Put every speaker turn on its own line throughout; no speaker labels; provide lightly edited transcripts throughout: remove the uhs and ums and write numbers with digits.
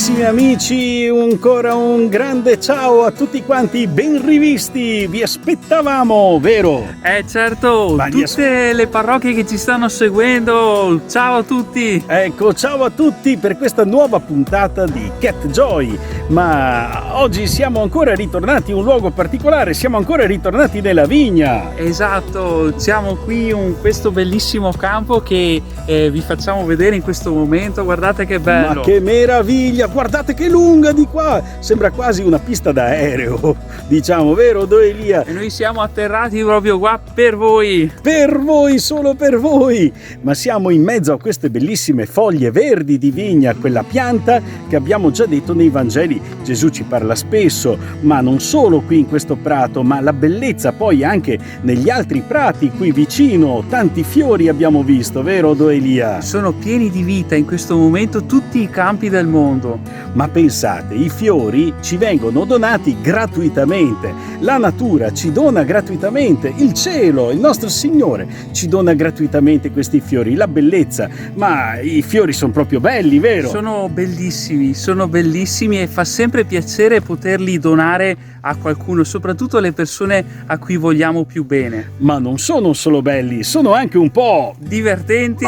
Carissimi amici, ancora un grande ciao a tutti quanti, ben rivisti, vi aspettavamo, vero?
Certo, tutte le parrocchie che ci stanno seguendo, ciao a tutti!
Ecco, ciao a tutti per questa nuova puntata di Cat Joy, ma oggi siamo ancora ritornati in un luogo particolare, siamo ancora ritornati nella vigna.
Esatto, siamo qui in questo bellissimo campo che vi facciamo vedere in questo momento, guardate che bello!
Ma che meraviglia, guardate che lunga di qua, sembra quasi una pista d'aereo, diciamo, vero Doelia?
E noi siamo atterrati proprio qua per voi!
Per voi, solo per voi! Ma siamo in mezzo a queste bellissime foglie verdi di vigna, quella pianta che abbiamo già detto nei Vangeli. Gesù ci parla spesso, ma non solo qui in questo prato, ma la bellezza poi anche negli altri prati qui vicino, tanti fiori abbiamo visto, vero Doelia?
Sono pieni di vita in questo momento tutti i campi del mondo.
Ma pensate, i fiori ci vengono donati gratuitamente, la natura ci dona gratuitamente, il cielo, il nostro Signore ci dona gratuitamente questi fiori, la bellezza, ma i fiori sono proprio belli, vero?
Sono bellissimi e fa sempre piacere poterli donare a qualcuno, soprattutto alle persone a cui vogliamo più bene.
Ma non sono solo belli, sono anche un po'
divertenti.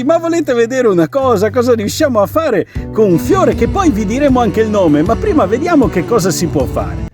Ma volete vedere una cosa riusciamo a fare con un fiore che poi vi diremo anche il nome, ma prima vediamo che cosa si può fare.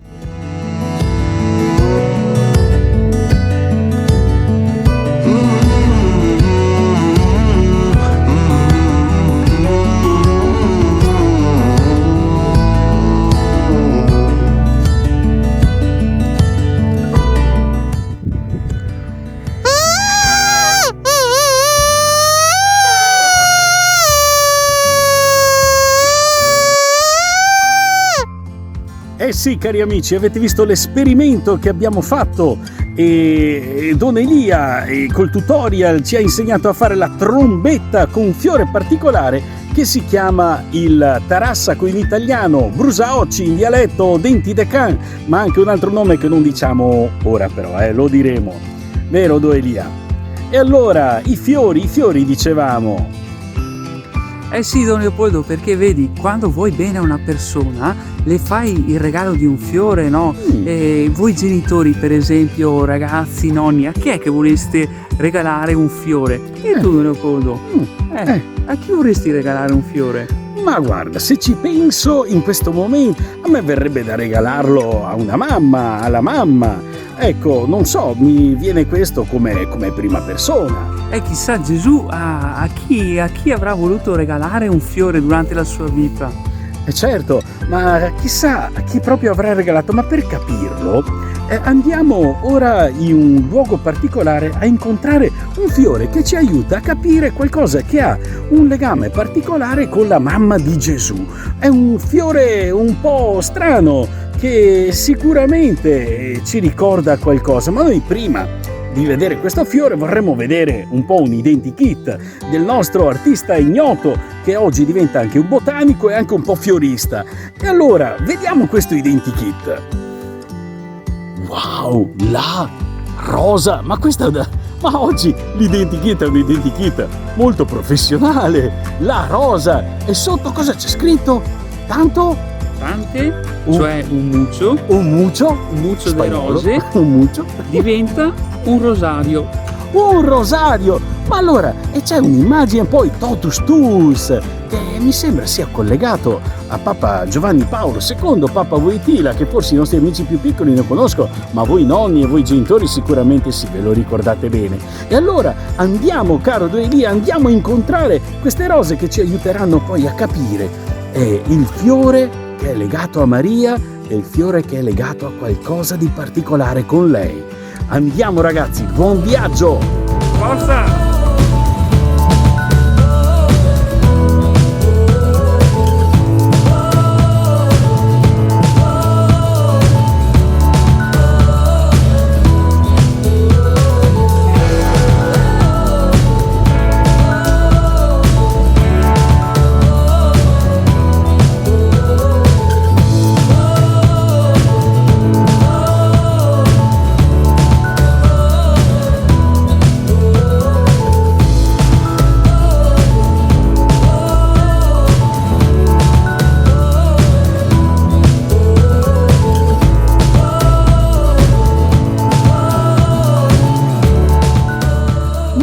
Eh sì, cari amici, avete visto l'esperimento che abbiamo fatto e Don Elia col tutorial ci ha insegnato a fare la trombetta con un fiore particolare che si chiama il tarassaco in italiano, brusaocci in dialetto, denti de can, ma anche un altro nome che non diciamo ora però, lo diremo. Vero Don Elia? E allora, i fiori dicevamo.
Sì, Don Leopoldo, perché vedi, quando vuoi bene a una persona, le fai il regalo di un fiore, no? Voi genitori, per esempio, ragazzi, nonni, a chi è che vorreste regalare un fiore? E tu, Don Leopoldo? A chi vorresti regalare un fiore?
Ma guarda, se ci penso in questo momento, a me verrebbe da regalarlo a una mamma, alla mamma. Ecco, non so, mi viene questo come prima persona.
Chissà Gesù a chi avrà voluto regalare un fiore durante la sua vita.
Certo, ma chissà a chi proprio avrà regalato, ma per capirlo andiamo ora in un luogo particolare a incontrare un fiore che ci aiuta a capire qualcosa che ha un legame particolare con la mamma di Gesù. È un fiore un po' strano che sicuramente ci ricorda qualcosa, ma noi prima di vedere questo fiore vorremmo vedere un po' un identikit del nostro artista ignoto che oggi diventa anche un botanico e anche un po' fiorista. E allora vediamo questo identikit. Wow, la rosa, ma oggi l'identikit è un identikit molto professionale. La rosa, e sotto cosa c'è scritto? Tante,
cioè un muccio di rose, diventa un rosario.
Un rosario! Ma allora, e c'è un'immagine poi totus tuus, che mi sembra sia collegato a Papa Giovanni Paolo II, Papa Wojtyla, che forse i nostri amici più piccoli ne conoscono, ma voi nonni e voi genitori sicuramente sì, ve lo ricordate bene. E allora andiamo, caro Don Elia, andiamo a incontrare queste rose che ci aiuteranno poi a capire il fiore che è legato a Maria e il fiore che è legato a qualcosa di particolare con lei. Andiamo ragazzi, buon viaggio!
Forza!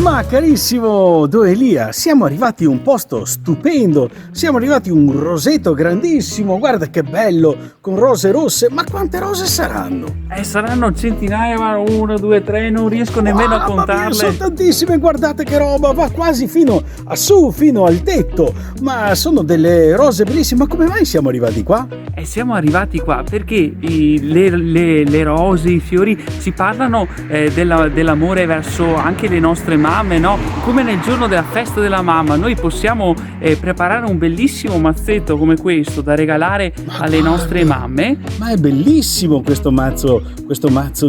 Ma carissimo Don Elia, siamo arrivati a un posto stupendo, siamo arrivati a un roseto grandissimo, guarda che bello, con rose rosse, ma quante rose saranno?
Saranno centinaia, ma 1, 2, 3, non riesco nemmeno a
Mamma mia,
contarle.
sono tantissime, guardate che roba, va quasi fino a su, fino al tetto, ma sono delle rose bellissime, ma come mai siamo arrivati qua?
Siamo arrivati qua perché le rose, i fiori ci parlano dell'amore verso anche le nostre mamme, no? Come nel giorno della festa della mamma, noi possiamo preparare un bellissimo mazzetto come questo da regalare alle nostre mamme.
Ma è bellissimo questo mazzo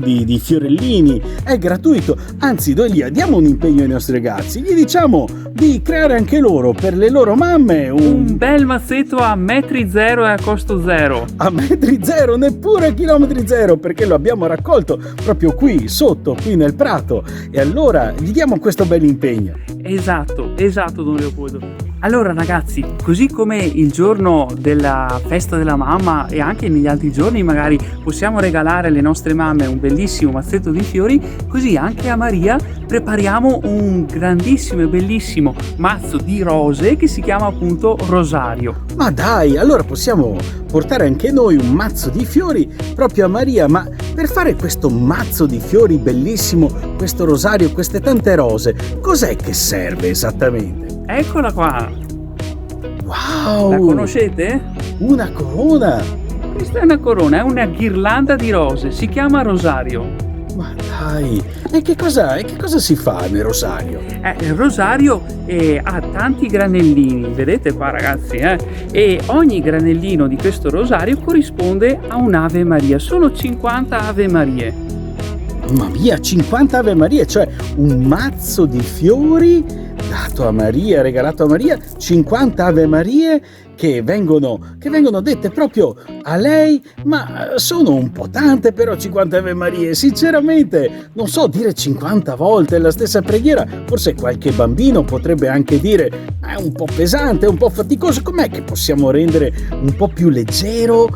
di fiorellini, è gratuito, anzi Don Elia, diamo un impegno ai nostri ragazzi, gli diciamo di creare anche loro, per le loro mamme,
un bel mazzetto a metri zero e a costo zero.
A metri zero, neppure a chilometri zero, perché lo abbiamo raccolto proprio qui sotto, qui nel prato, e allora gli diamo questo bel impegno.
Esatto Don Leopoldo. Allora ragazzi, così come il giorno della festa della mamma e anche negli altri giorni magari possiamo regalare alle nostre mamme un bellissimo mazzetto di fiori, così anche a Maria prepariamo un grandissimo e bellissimo mazzo di rose che si chiama appunto rosario.
Ma dai, allora possiamo portare anche noi un mazzo di fiori proprio a Maria, ma per fare questo mazzo di fiori bellissimo, questo rosario, queste tante rose, cos'è che serve esattamente?
Eccola qua!
Wow!
La conoscete?
Una corona!
Questa è una corona, è una ghirlanda di rose, si chiama rosario.
Ma dai, e che cosa si fa nel rosario?
Il rosario ha tanti granellini, vedete qua ragazzi, e ogni granellino di questo rosario corrisponde a un'Ave Maria, sono 50 Ave Marie.
Mamma mia, 50 Ave Marie, cioè un mazzo di fiori dato a Maria, regalato a Maria, 50 Ave Marie che vengono dette proprio a lei, ma sono un po' tante però 50 Ave Marie, sinceramente non so dire 50 volte la stessa preghiera, forse qualche bambino potrebbe anche dire è un po' pesante, è un po' faticoso, com'è che possiamo rendere un po' più leggero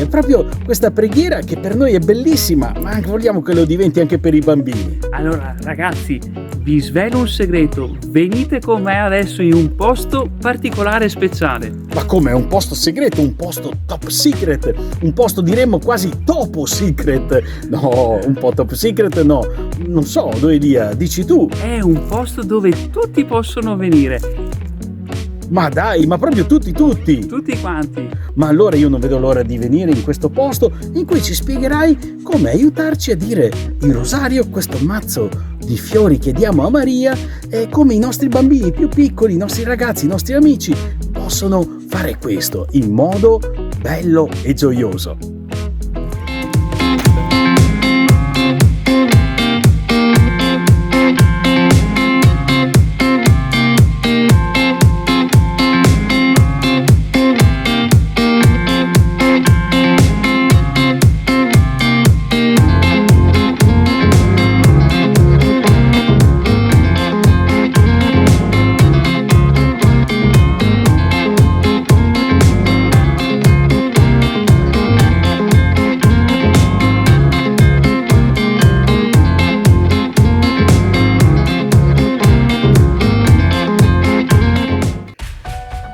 proprio questa preghiera che per noi è bellissima, ma anche vogliamo che lo diventi anche per i bambini.
Allora ragazzi, vi svelo un segreto, venite con me adesso in un posto particolare e speciale.
Ma come, un posto segreto, un posto top secret, un posto diremmo quasi topo secret? No, un po' top secret no, non so, Don Elia, dici tu.
È un posto dove tutti possono venire.
Ma dai, ma proprio tutti?
Tutti quanti.
Ma allora io non vedo l'ora di venire in questo posto in cui ci spiegherai come aiutarci a dire il rosario, questo mazzo di fiori che diamo a Maria, e come i nostri bambini più piccoli, i nostri ragazzi, i nostri amici possono fare questo in modo bello e gioioso.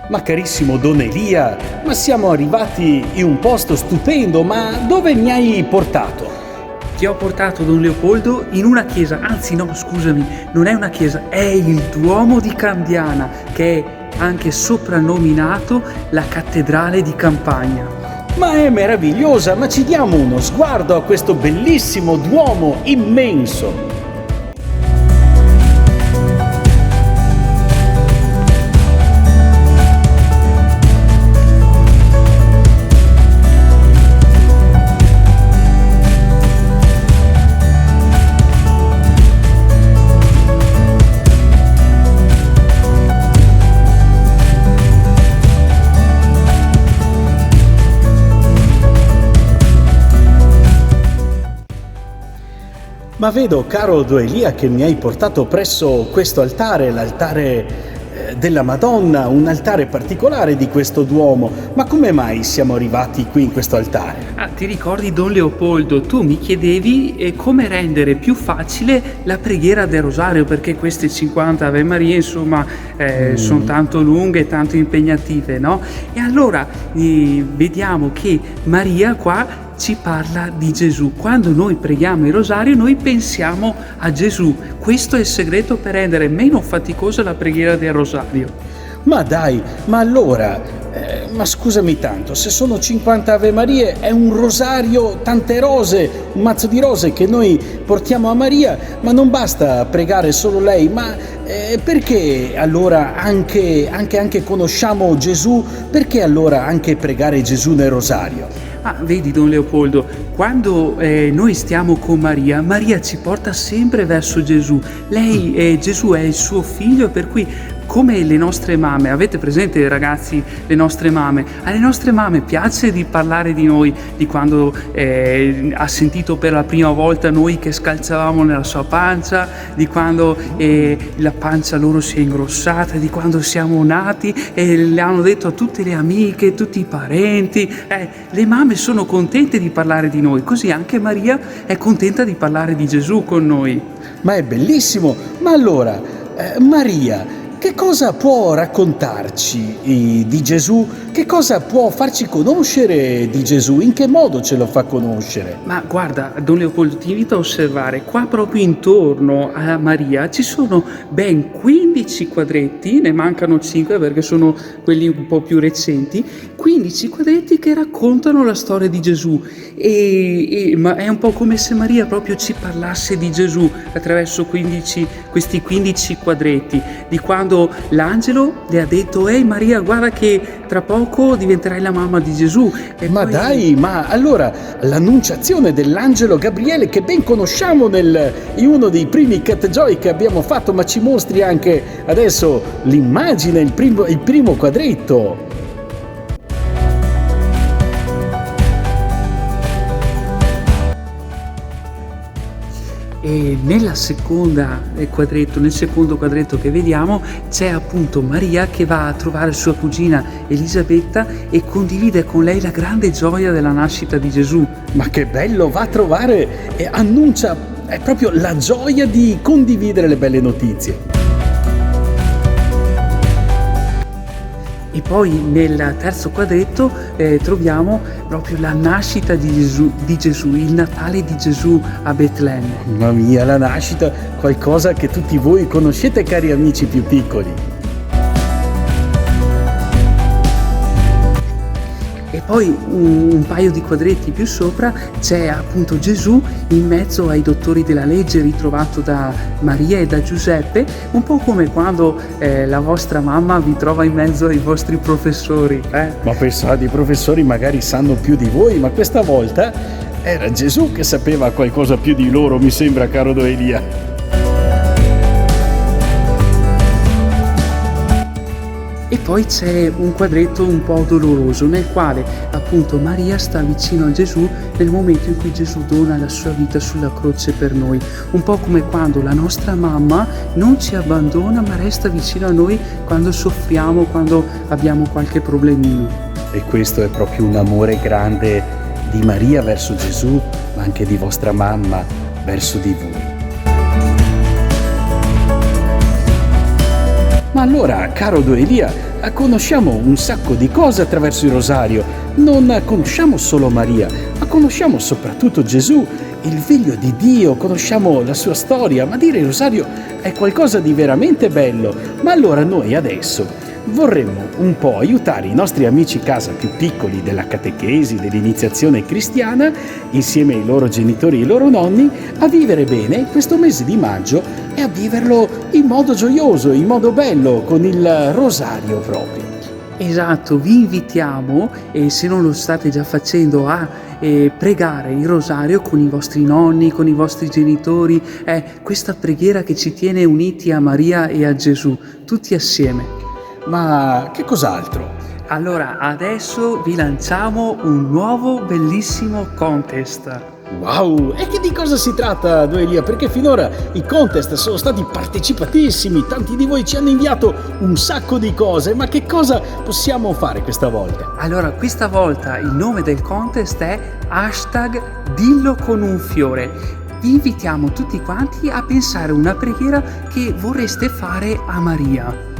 Ma carissimo Don Elia, ma siamo arrivati in un posto stupendo, ma dove mi hai portato?
Ti ho portato Don Leopoldo in una chiesa, anzi no scusami, non è una chiesa, è il Duomo di Cambiana, che è anche soprannominato la Cattedrale di Campagna.
Ma è meravigliosa, ma ci diamo uno sguardo a questo bellissimo Duomo immenso. Ma vedo, caro Don Elia, che mi hai portato presso questo altare, l'altare della Madonna, un altare particolare di questo Duomo. Ma come mai siamo arrivati qui in questo altare?
Ah, ti ricordi, Don Leopoldo, tu mi chiedevi come rendere più facile la preghiera del rosario, perché queste 50 Ave Marie, insomma, sono tanto lunghe e tanto impegnative, no? E allora vediamo che Maria qua ci parla di Gesù. Quando noi preghiamo il rosario, noi pensiamo a Gesù. Questo è il segreto per rendere meno faticosa la preghiera del rosario.
Ma dai, ma allora, ma scusami tanto, se sono 50 Ave Marie è un rosario, tante rose, un mazzo di rose che noi portiamo a Maria, ma non basta pregare solo lei, ma perché allora anche conosciamo Gesù, perché allora anche pregare Gesù nel rosario?
Ah, vedi, Don Leopoldo, quando noi stiamo con Maria, Maria ci porta sempre verso Gesù. Lei, Gesù è il suo figlio, per cui come le nostre mamme, avete presente, ragazzi, le nostre mamme? Alle nostre mamme piace di parlare di noi, di quando ha sentito per la prima volta noi che scalciavamo nella sua pancia, di quando la pancia loro si è ingrossata, di quando siamo nati e le hanno detto a tutte le amiche, tutti i parenti. Le mamme sono contente di parlare di noi, così anche Maria è contenta di parlare di Gesù con noi.
Ma è bellissimo! Ma allora, Maria, che cosa può raccontarci di Gesù? Che cosa può farci conoscere di Gesù? In che modo ce lo fa conoscere?
Ma guarda, Don Leopoldo, ti invito a osservare, qua proprio intorno a Maria ci sono ben 15 quadretti, ne mancano 5 perché sono quelli un po' più recenti, 15 quadretti che raccontano la storia di Gesù ma è un po' come se Maria proprio ci parlasse di Gesù attraverso questi 15 quadretti, di quando l'angelo le ha detto: ehi Maria, guarda che tra poco diventerai la mamma di Gesù. E
ma
poi...
dai, ma allora l'annunciazione dell'angelo Gabriele, che ben conosciamo in uno dei primi Cat Joy che abbiamo fatto, ma ci mostri anche adesso l'immagine, il primo quadretto.
E nel secondo quadretto che vediamo c'è appunto Maria che va a trovare sua cugina Elisabetta e condivide con lei la grande gioia della nascita di Gesù.
Ma che bello, va a trovare e annuncia, è proprio la gioia di condividere le belle notizie.
E poi nel terzo quadretto troviamo proprio la nascita di Gesù, il Natale di Gesù a Betlemme.
Mamma mia, la nascita, qualcosa che tutti voi conoscete, cari amici più piccoli.
E poi un paio di quadretti più sopra c'è appunto Gesù in mezzo ai dottori della legge, ritrovato da Maria e da Giuseppe, un po' come quando la vostra mamma vi trova in mezzo ai vostri professori.
Ma pensate, i professori magari sanno più di voi, ma questa volta era Gesù che sapeva qualcosa più di loro, mi sembra, caro Don Elia.
E poi c'è un quadretto un po' doloroso nel quale appunto Maria sta vicino a Gesù nel momento in cui Gesù dona la sua vita sulla croce per noi, un po' come quando la nostra mamma non ci abbandona ma resta vicino a noi quando soffriamo, quando abbiamo qualche problemino.
E questo è proprio un amore grande di Maria verso Gesù, ma anche di vostra mamma verso di voi. Ma allora, caro Don Elia, conosciamo un sacco di cose attraverso il rosario. Non conosciamo solo Maria, ma conosciamo soprattutto Gesù, il figlio di Dio, conosciamo la sua storia, ma dire il rosario è qualcosa di veramente bello. Ma allora noi adesso vorremmo un po' aiutare i nostri amici casa più piccoli della catechesi, dell'iniziazione cristiana, insieme ai loro genitori e ai loro nonni, a vivere bene questo mese di maggio e a viverlo in modo gioioso, in modo bello, con il rosario proprio.
Esatto, vi invitiamo, e se non lo state già facendo, a pregare il rosario con i vostri nonni, con i vostri genitori. È questa preghiera che ci tiene uniti a Maria e a Gesù, tutti assieme.
Ma che cos'altro?
Allora, adesso vi lanciamo un nuovo bellissimo contest.
Wow, e che di cosa si tratta, Noelia? Perché finora i contest sono stati partecipatissimi, tanti di voi ci hanno inviato un sacco di cose, ma che cosa possiamo fare questa volta?
Allora, questa volta il nome del contest è #dillo con un fiore. Vi invitiamo tutti quanti a pensare una preghiera che vorreste fare a Maria.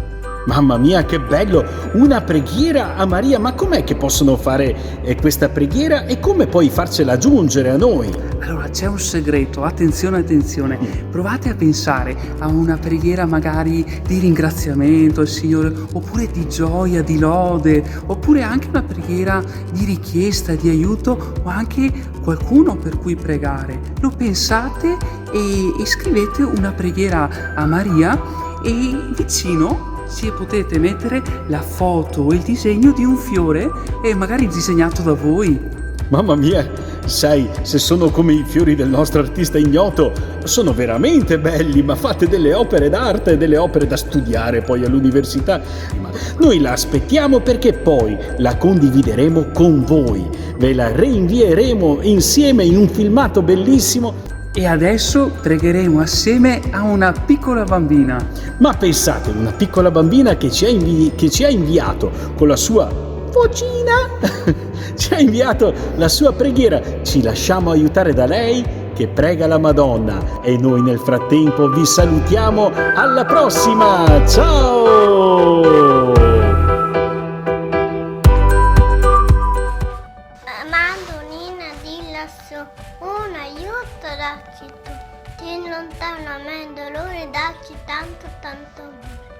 Mamma mia, che bello! Una preghiera a Maria, ma com'è che possono fare questa preghiera e come poi farcela giungere a noi?
Allora, c'è un segreto, attenzione, attenzione. Provate a pensare a una preghiera magari di ringraziamento al Signore, oppure di gioia, di lode, oppure anche una preghiera di richiesta, di aiuto, o anche qualcuno per cui pregare. Lo pensate e scrivete una preghiera a Maria e vicino ci potete mettere la foto o il disegno di un fiore e magari disegnato da voi.
Mamma mia, sai, se sono come i fiori del nostro artista ignoto, sono veramente belli, ma fate delle opere d'arte, delle opere da studiare poi all'università. Ma noi la aspettiamo perché poi la condivideremo con voi, ve la reinvieremo insieme in un filmato bellissimo.
E adesso pregheremo assieme a una piccola bambina.
Ma pensate, una piccola bambina che ci ha inviato con la sua vocina, ci ha inviato la sua preghiera. Ci lasciamo aiutare da lei che prega la Madonna e noi nel frattempo vi salutiamo. Alla prossima, ciao!
Madonnina di lassù, un aiuto dacci tu, ti lontano a me dolore, dacci tanto tanto amore.